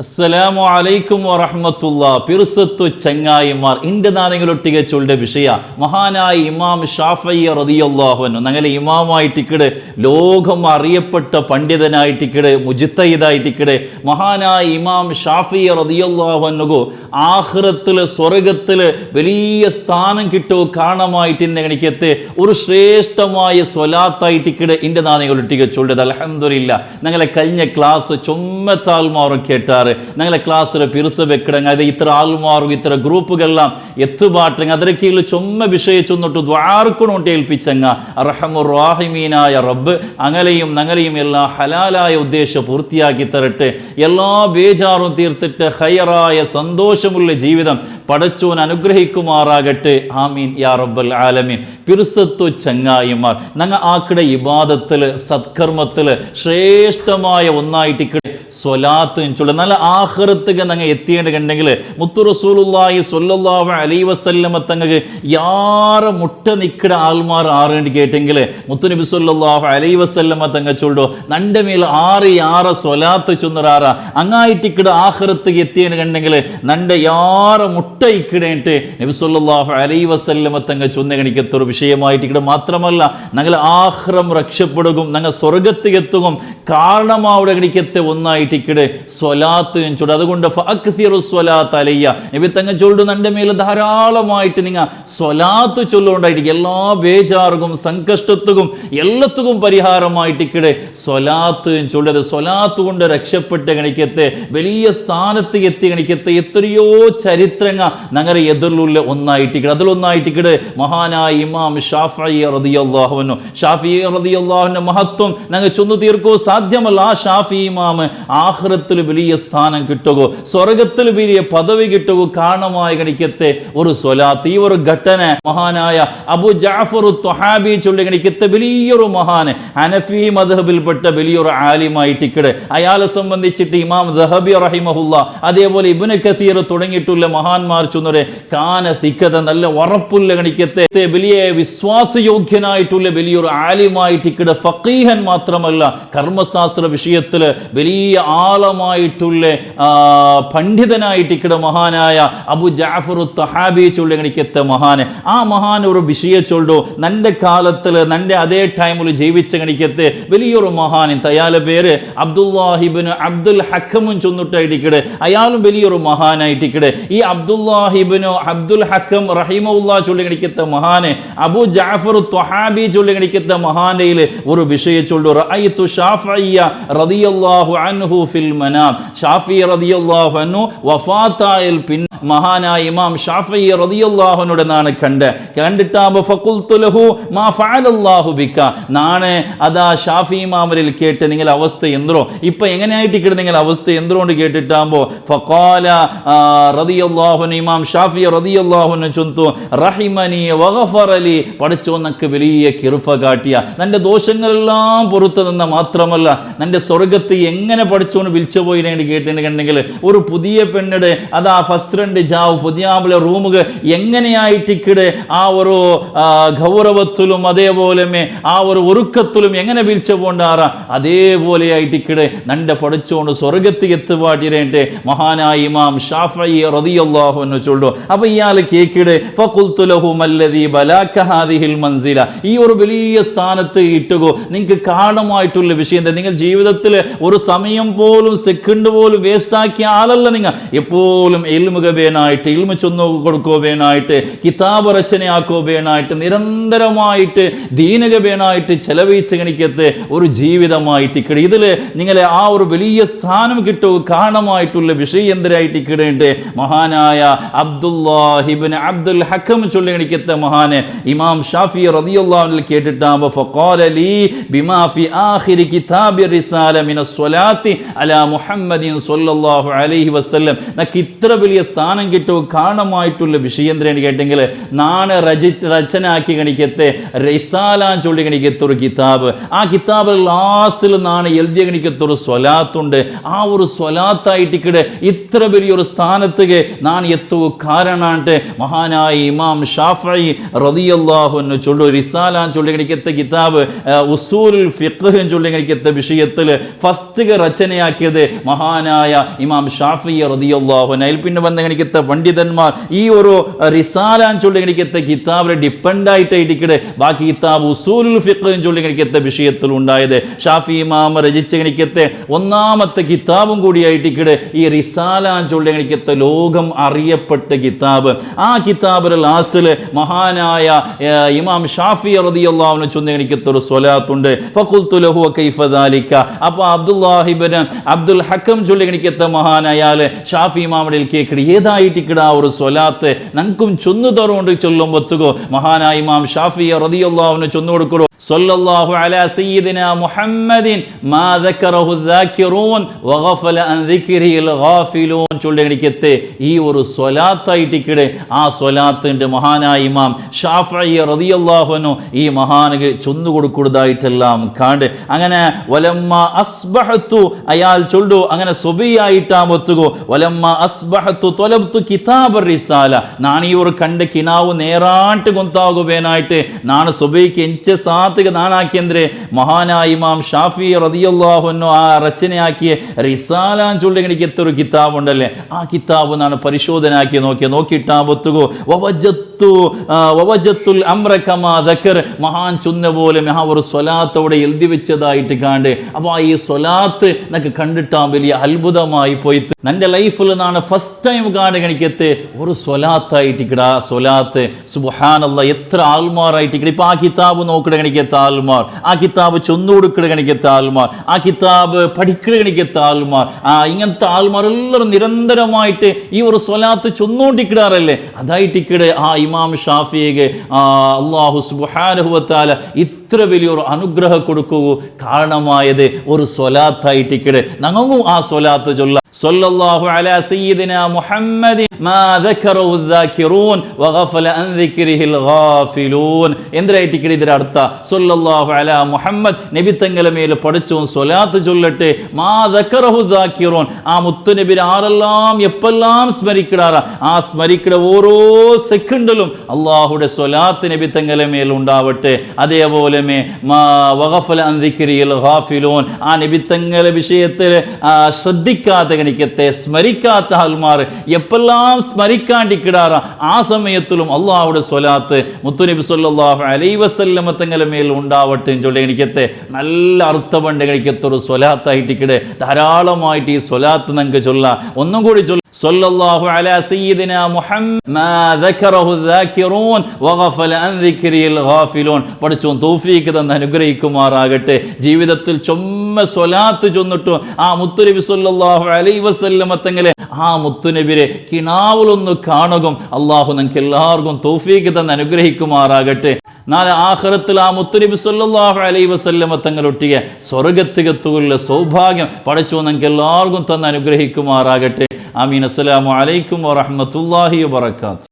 അസ്സലാമു അലൈക്കും വറഹ്മത്തുള്ളാ. പിർസത്തു ചങ്ങായിമാർ ഇന്റെ നാനെങ്കിലൊട്ടിക ചൊല്ലുടെ വിഷയ മഹാനായ ഇമാം ഷാഫഈ റളിയല്ലാഹു അൻഹു ഞങ്ങളെ ഇമാമായിട്ടിക്കട് ലോകം അറിയപ്പെട്ട പണ്ഡിതനായിട്ടിക്കട് മുജ്തഹിദായിട്ടിക്കട് മഹാനായ ഇമാം ഷാഫഈ റളിയല്ലാഹു അൻഹു ആഖിറത്തില് സ്വർഗ്ഗത്തില് വലിയ സ്ഥാനം കിട്ടോ കാണമായിട്ട് ഇന്നെനിക്കത്തെ ഒരു ശ്രേഷ്ഠമായ സ്വലാത്തായിട്ടിക്കട് ഇന്റെ നാനെങ്കിലൊട്ടിക ചൊല്ലുന്നത്. അൽഹംദുലില്ലാ ഞങ്ങളെ കഴിഞ്ഞ ക്ലാസ് ചൊമ്മത്താൽമാറും കേട്ടാറ് ഞങ്ങളെ ക്ലാസ്സിൽ പിറുസ് വെക്കിടങ്ങ അത് ഇത്ര ആൾമാറും ഇത്ര ഗ്രൂപ്പുകളെല്ലാം എത്തുപാട്ടങ്ങ അതിന് കീഴിൽ ചൊമ്മ വിഷയിച്ചൊന്നിട്ട് ദ്വാർക്കൊണ്ടോട്ട് ഏൽപ്പിച്ചങ്ങ റഹ്മുറാഹിമീനായ റബ്ബ് അങ്ങലെയും ഞങ്ങളെയും എല്ലാം ഹലാലായ ഉദ്ദേശം പൂർത്തിയാക്കി തരട്ടെ. എല്ലാ ബേജാറും തീർത്തിട്ട് ഹൈറായ സന്തോഷമുള്ള ജീവിതം പടച്ചോൻ അനുഗ്രഹിക്കുമാറാകട്ടെ. ആമീൻ യാ റബ്ബൽ ആലമീൻ. പിർസത്തു ചങ്ങായിമാർ ഞങ്ങൾ ആക്കിടെ ഇബാദത്തില് സത്കർമ്മത്തില് ശ്രേഷ്ഠമായ ഒന്നായിട്ട് സ്വലാത്ത് ചൊല്ലുക. നല്ല ആഖിറത്തുക ഞങ്ങൾ എത്തിയിട്ടുണ്ടെങ്കിൽ മുത്തു റസൂലുള്ളാഹി സ്വല്ലല്ലാഹു അലൈഹി വസല്ലമ തങ്ങൾക്ക് യാറെ മുട്ട നിൽക്കുന്ന ആൾമാർ ആറേണ്ടി കേട്ടെങ്കിൽ മുത്തുനബി സ്വല്ലല്ലാഹു അലൈഹി വസല്ലമ തങ്ങൾ ചൊല്ലോ നന്റെ മേൽ യാറെ സ്വലാത്ത് ചൊന്നറാറ അങ്ങായിട്ടിക്കട ആഖിറത്തുക എത്തിയിട്ടുണ്ടെങ്കിൽ നന്റെ യാറെ മുട്ട ഇക്കിടേട്ട് നബി സ്വല്ലല്ലാഹു അലൈഹി വസല്ലമ തങ്ങൾ ചൊന്ന കണിക്കത്തൊരു വിഷയമായിട്ടിക്കട മാത്രമല്ല ഞങ്ങൾ ആഖിറം രക്ഷപ്പെടുകയും ഞങ്ങൾ സ്വർഗത്തിലെത്തുകയും കാരണമാവിടെ കണിക്കത്തെ ഒന്നായി സ്വലാത്ത് ചൊല്ലുക. അതുകൊണ്ട് നബി തങ്ങൾ ചൊല്ലു നന്റെ മേൽ ധാരാളമായിട്ട് നിങ്ങൾ സ്വലാത്ത് ചൊല്ലുകൊണ്ടായിരിക്കും എല്ലാ ബേജാർക്കും സംകഷ്ടത്തുക്കും എല്ലാത്തുക്കും പരിഹാരമായിട്ടിക്കടെ സ്വലാത്ത് ചൊല്ലത്. സ്വലാത്ത് കൊണ്ട് രക്ഷപ്പെട്ട ഗണിക്കത്തെ വലിയ സ്ഥാനത്ത് എത്തി ഗണിക്കത്തെ എത്രയോ ചരിത്രങ്ങൾ ഞങ്ങളുടെ എതിർലുള്ള ഒന്നായിട്ടിക്കടെ. അതിലൊന്നായിട്ടിക്കടെ മഹാനായ ഇമാം ഷാഫഈ റളിയല്ലാഹു അൻഹു. ഷാഫഈ റളിയല്ലാഹു അൻഹു മഹത്വം ഞങ്ങൾ ചൊന്നു തീർക്കോ സാധ്യമല്ല. ആ ഷാഫഈ ഇമാം ആഖിറത്തിൽ വലിയ സ്ഥാനം കിട്ടുകയോ സ്വർഗത്തിൽ വലിയ പദവി കിട്ടുകയോ കാരണമായ ഗണിക്കത്തെ ഒരു സ്വലാത്ത്. ഈ ഒരു ഘട്ടന മഹാനായ അബു ജഅഫർ ത്വഹാബി ചൊല്ലി ഗണിക്കത്തെ വലിയൊരു മഹാന് ഹനഫി മദ്ഹബിൽപ്പെട്ട വലിയൊരു ആലിമായിട്ടിക്കടെ. അയാളെ സംബന്ധിച്ചിട്ട് ഇമാം ദഹബി റഹിമഹുല്ല അതേപോലെ ഇബ്നു കസീർ തുടങ്ങിയിട്ടുള്ള മഹാന്മാർ ചൊന്നൊരു കാന തിക്കത നല്ല ഉറപ്പുള്ള ഗണിക്കത്തെ വലിയ വിശ്വാസയോഗ്യനായിട്ടുള്ള വലിയൊരു ആലിമായിട്ടിക്കടെ. ഫഖീഹൻ മാത്രമല്ല കർമ്മശാസ്ത്ര വിഷയത്തിൽ വലിയ ആളമായിട്ടുള്ള പണ്ഡിതനായിട്ടിക്കട മഹാനായ അബു ജഅഫർ ത്വഹാബി ചൊല്ലിക്കത്തെ മഹാന്. ആ മഹാൻ ഒരു വിഷയ ചൊല്ലു നന്റെ കാലത്തിൽ നന്റെ അതേ ടൈമിൽ ജീവിച്ച ഗണിക്കത്തെ വലിയൊരു മഹാൻ. അയാളുടെ പേര് അബ്ദുല്ലാഹിബ്നു അബ്ദുൽ ഹക്കമും ചൊന്നിട്ടായിട്ടിക്കടെ. അയാളും വലിയൊരു മഹാനായിട്ടിക്കടെ. ഈ അബ്ദുല്ലാഹിബ്നു അബ്ദുൽ ഹക്കം റഹിമഹുല്ലാ ചൊല്ലിക്കത്തെ മഹാന് അബു ജഅഫർ ത്വഹാബി ചൊല്ലിക്കത്തെ മഹാന്റെ ഒരു വിഷയ ചൊല്ലു റഅയ്തു ഷാഫഈ റളിയല്ലാഹു അൻഹു ഫിൽ മനാം. ഷാഫഈ റളിയല്ലാഹു അൻഹു വഫാത്തായിൽ പിന്നെ മഹാനായ ഇമാം ഷാഫഈ റളിയല്ലാഹു അൻഹുടെ നാണ് കണ്ടിട്ടാകുമ്പോ ഫഖുൽതു ലഹു മാ ഫഅലല്ലാഹു ബിക. നാണ് അതാ ഷാഫഈ ഇമാമിൽ കേട്ട് നിങ്ങൾ അവസ്ഥ എന്തോ ഇപ്പൊ എങ്ങനെയായിട്ട് കിട നിങ്ങൾ അവസ്ഥ എന്തുകൊണ്ട് കേട്ടിട്ടാകുമ്പോ ഫഖാല റളിയല്ലാഹു അൻഹു ഇമാം ഷാഫഈ റളിയല്ലാഹു അൻഹു ചൊന്തു റഹിമനി വഗഫറലി. പഠിച്ചോന്നക്ക് വലിയ കിർഫ കാട്ടിയ നന്റെ ദോഷങ്ങളെല്ലാം പുറത്തു നിന്ന മാത്രമല്ല നന്റെ സ്വർഗത്ത് എങ്ങനെ പഠിച്ചോന്ന് വിളിച്ചു പോയി കേട്ടിട്ടുണ്ടെങ്കിൽ ഒരു പുതിയ പെണ്ണിടെ അതാ ഫസ്റ്റ് ജാവ് പുതിയാമ്പളെ റൂമുക എങ്ങനെയായിട്ടിക്കടെ ആ ഒരു ഗൗരവത്തിലും അതേപോലെ ആ ഒരു ഒരുക്കത്തിലും എങ്ങനെ വിളിച്ചു പോണ്ടാറ അതേപോലെ ആയിട്ടിക്കടെ നന്റെ പഠിച്ചോണ്ട് സ്വർഗത്ത് എത്തുപാട്ടിരേണ്ടെ മഹാനായ ഇമാം ഷാഫഈ റളിയല്ലാഹു അൻഹു ചൊല്ലു. അപ്പൊ ഇയാൾ കേക്കിടെ ഫഖുൽതു ലഹു മല്ലദീ ബലാക ഹാദിഹിൽ മൻസില. ഈ ഒരു വലിയ സ്ഥാനത്ത് ഇട്ടുകോ നിങ്ങൾക്ക് കാരണമായിട്ടുള്ള വിഷയം നിങ്ങൾ ജീവിതത്തിൽ ഒരു സമയം പോലും സെക്കൻഡ് പോലും വേസ്റ്റ് ആക്കിയ ആളല്ല. നിങ്ങൾ എപ്പോഴും ഇൽമുകവേനായിട്ട് ഇൽമു ചൊന്നു കൊടുക്കുവാനായിട്ട് കിതാബ് രചനയാക്കുവാനായിട്ട് നിരന്തരമായിട്ട് ദീനകവേനായിട്ട് ചെലവഴിച്ച് ഗണിക്കത്തെ ഒരു ജീവിതമായിട്ട് ഇതിൽ നിങ്ങളെ ആ ഒരു വലിയ സ്ഥാനം കിട്ടുക കാരണമായിട്ടുള്ള വിഷയം എന്തരായിട്ട് കിടേണ്ട മഹാനായ അബ്ദുല്ലാഹിബ്നു അബ്ദുൽ ഹക്കം ചൊല്ലി ഗണിക്കത്തെ മഹാന് ഇമാം ഷാഫഈ റളിയല്ലാഹു അൻഹു കേട്ടിട്ടാകുമ്പോൾ ഫഖാല ലീ ബിമാ ഫി ആഖിരി കിതാബി റിസാല മിനസ് സ്വലാത്തി അലാ മുഹമ്മദിൻ സ്വല്ലല്ലാഹു അലൈഹി വസല്ലം. നക്ക് ഇത്ര വലിയ സ്ഥാനം കിട്ടുക കാരണമായിട്ടുള്ള വിഷയം എന്തിനാണ് കേട്ടെങ്കിൽ നാണ് രചനാക്കി ഗണിക്കത്തെ റിസാല ചൊല്ലി ഗണിക്കത്തൊരു കിതാബ്. ആ കിതാബ് ലാസ്റ്റിൽ നാണ് എഴുതിയ ഗണിക്കത്തൊരു സ്വലാത്തുണ്ട്. ആ ഒരു സ്വലാത്തായിട്ടിക്കടെ ഇത്ര വലിയൊരു സ്ഥാനത്തേക്ക് നാൻ എത്തുക കാരണാണ്ട് മഹാനായ ഇമാം ഷാഫഈ റളിയല്ലാഹു അൻഹു ചൊല്ലു റിസാല ചൊല്ലി ഗണിക്കത്തെ കിതാബ് ഉസൂലുൽ ഫിഖ് ചൊല്ലി ഗണിക്കത്തെ വിഷയത്തിൽ ഫസ്റ്റ് രചന രചനയാക്കിയത് മഹാനായ ഇമാം ഷാഫി റളിയല്ലാഹു അൻഹു. അതിൽ പിന്നെ വന്ന എനിക്കത്തെ പണ്ഡിതന്മാർ ഈ ഒരു റിസാല ചൊല്ലി എനിക്കത്തെ കിതാബിനെ ഡിപ്പെൻഡ് ആയിട്ട് ബാക്കി കിതാബ് ഉസൂലുൽ ഫിഖ് ചൊല്ലി എനിക്കത്തെ വിഷയത്തിൽ ഉണ്ടായത് ഷാഫി ഇമാം രചിച്ച എനിക്കത്തെ ഒന്നാമത്തെ കിതാബും കൂടിയായിട്ട് ഈ റിസാല ചൊല്ലി എനിക്കത്തെ ലോകം അറിയപ്പെട്ട കിതാബ്. ആ കിതാബിലെ ലാസ്റ്റിൽ മഹാനായ ഇമാം ഷാഫി റളിയല്ലാഹു അൻഹു ചൊല്ലി എനിക്കത്തെ ഒരു സ്വലാത്തുണ്ട്. ഫഖുൽതു ലഹു കൈഫ ദാലിക. അപ്പോൾ അബ്ദുല്ലാഹ് ഇബ്നു അബ്ദുൽ ഹക്കം ചൊല്ലി എനിക്കത്തെ മഹാനായാൽ ഷാഫി ഇമാമിൽ കേൾക്കടി ഏതായിട്ട് ആ ഒരു സ്വലാത്ത് നങ്കും ചൊന്നു തറുകൊണ്ട് ചൊല്ലുമ്പോ മഹാനായ ഇമാം ഷാഫി റളിയല്ലാഹു അൻഹു ചൊന്നു കൊടുക്കൂ സല്ലല്ലാഹു അലാ സയ്യിദിനാ മുഹമ്മദിൻ മാ ദക്കറഹു ദാകിറൂൻ വഗഫല അൻ ദിക്രിഹിൽ ഗാഫിലൂൻ ചൊല്ലിക്കത്തെ ഈ ഒരു സ്വലാത്തായിട്ട് ആ സ്വലാത്തിന്റെ മഹാനായ ഇമാം ഷാഫി റളിയല്ലാഹു അൻഹു ഈ മഹാനക്ക് ചൊന്നു കൊടുക്കുന്നതായിട്ടെല്ലാം കാണ്ട് അങ്ങനെ വലമ്മ അസ്ബഹത്തു അയാൾ ചൊല്ലു അങ്ങനെ സുബിയായിട്ടാമൊത്തുകോ വലമ്മ അസ്ബഹത്തു ത്വലബ്തു കിതാബർ റിസാല ನಾನು ಇವರು ಕಂಡ ಕಿನಾವು ನೇರಾಂಟ್ ಗೊಂತಾಗುವೇನಾಯ್ತು ನಾನು ಸುಬೈಗೆ ಎಂಚೆ ಸಾತಿಗೆ ನಾನು ಹಾಕಿಂದ್ರೆ ಮಹಾನಾಯ ಇಮಾಮ್ ഷാഫി റളിയല്ലാഹു അൻഹു ആ രചനയാക്കിയ റിസാല ചൊല്ലിക്ക് എത്തൊരു കിതാബ് ഉണ്ടല്ലേ ആ കിതാബ് ನಾನು പരിശോധനയാക്കി നോക്കിയിട്ടാമ്പൊത്തുകോ വവജത്തുൽ അംറ കമാ ദക്കർ മഹാൻ ചൊന്ന പോലെ ആ ഒരു സ്വലാത്തോടെ എഴുതി വെച്ചതായിട്ട് കാണ്ട്. അപ്പോൾ ഈ സ്വലാത്ത് നമുക്ക് കണ്ടിട്ടാൻ വലിയ അത്ഭുതമായി പോയിട്ട് എൻ്റെ ലൈഫിൽ നാണ് ഫസ്റ്റ് ടൈം കാണുക എനിക്കത്തെ ഒരു സ്വലാത്തായിട്ടിക്കട സ്വലാത്ത് സുബ്ഹാനല്ലാഹ് എത്ര ആൾമാറായിട്ടിക്കട. ഇപ്പം ആ കിതാബ് നോക്കിട എനിക്കത്തെ ആൾമാർ, ആ കിതാബ് ചൊന്നു കൊടുക്കിട എനിക്കത്തെ ആൾമാർ, ആ കിതാബ് പഠിക്കിട എനിക്കത്തെ ആൾമാർ, ഇങ്ങനത്തെ ആൾമാർ എല്ലാവരും നിരന്തരമായിട്ട് ഈ ഒരു സ്വലാത്ത് ചൊന്നുകൊണ്ടിക്കിടാറല്ലേ. അതായിട്ടിക്കടെ ആ ഇമാം ഷാഫിയെ അല്ലാഹു സുബ്ഹാനഹു വ തആല ഇത്ര വലിയൊരു അനുഗ്രഹം കൊടുക്കുക കാരണമായത് ഒരു സ്വലാത്തായിട്ടിക്കടെ. ഞങ്ങൾക്കും ആ സ്വലാത്ത് ചൊല്ല സല്ലല്ലാഹു അലാ സയ്യിദിനാ മുഹമ്മദിൻ മാ ദക്കറഹു ദാകിറൂൻ വഗഫല അൻ ദിക്രിഹിൽ ഗാഫിലൂൻ എന്തിനായിട്ടിക്കടെ ഇതിന്റെ അർത്ഥം സല്ലല്ലാഹു അലാ മുഹമ്മദ് നബി തങ്ങളെ മേൽ പഠിച്ചോൻ സ്വലാത്ത് ചൊല്ലട്ടെ മാ ദക്കറഹു ദാകിറൂൻ ആ മുത്തു നബി ആരെല്ലാം എപ്പെല്ലാം സ്മരിക്കിടാറ ആ സ്മരിക്കിട ഓരോ സെക്കൻഡിലും അല്ലാഹുവിന്റെ സ്വലാത്ത് നബി തങ്ങളെ മേൽ ഉണ്ടാവട്ടെ. അതേപോലെ വഗഫല അൻ ദിക്രിഹിൽ ഗാഫിലൂൻ ആ നബി തങ്ങളെ വിഷയത്തിൽ ശ്രദ്ധിക്കാത്ത എനിക്കത്തെ സ്മരിക്കാത്ത ആൾമാർ എപ്പെല്ലാം സ്മരിക്കാണ്ടിക്കിടാറ ആ സമയത്തിലും അള്ളാഹുടെ സ്വലാത്ത് മുത്തുനബി സല്ലല്ലാഹു അലൈഹി വസല്ലമ തങ്ങളുടെ മേൽ ഉണ്ടാവട്ടെ ചൊല്ലി എനിക്കത്തെ നല്ല അർത്ഥമുണ്ട്. എനിക്കത്തെ ഒരു സ്വലാത്തായിട്ടിക്കിടെ ധാരാളമായിട്ട് ഈ സ്വലാത്ത് നമുക്ക് ചൊല്ലാം. ഒന്നും കൂടി ചൊല്ല സല്ലല്ലാഹു അലാ സയ്യിദിനാ മുഹമ്മദ് മാ ദക്കറഹു ദാകിറൂൻ വഗഫല അൻ ദിക്രിഹിൽ ഗാഫിലൂൻ. പഠിച്ചോൻ തൗഫീഖ് തന്ന് അനുഗ്രഹിക്കുമാറാകട്ടെ. ജീവിതത്തിൽ ചൊമ്മ സ്വലാത്ത് ചൊന്നിട്ടു ആ മുത്തുനബി സല്ലല്ലാഹു അലൈഹി വസല്ലമ തങ്ങളെ ആ മുത്തുനബിയെ കിനാവിലൊന്ന് കാണുകയും അള്ളാഹു നമുക്ക് എല്ലാവർക്കും തൗഫീഖ് തന്ന് അനുഗ്രഹിക്കുമാറാകട്ടെ. നാളെ ആഖിറത്തിൽ ആ മുത്തുനബി സല്ലല്ലാഹു അലൈഹി വസല്ലമ തങ്ങളൊട്ടിಗೆ സ്വർഗ്ഗത്തിലെത്തുകയുള്ള സൗഭാഗ്യം പഠിച്ചോൻ നമുക്ക് എല്ലാവർക്കും തന്ന് അനുഗ്രഹിക്കുമാറാകട്ടെ. ആമീൻ. അസ്സലാമു അലൈക്കും വറഹ്മത്തുള്ളാഹി വബറകാതുഹു.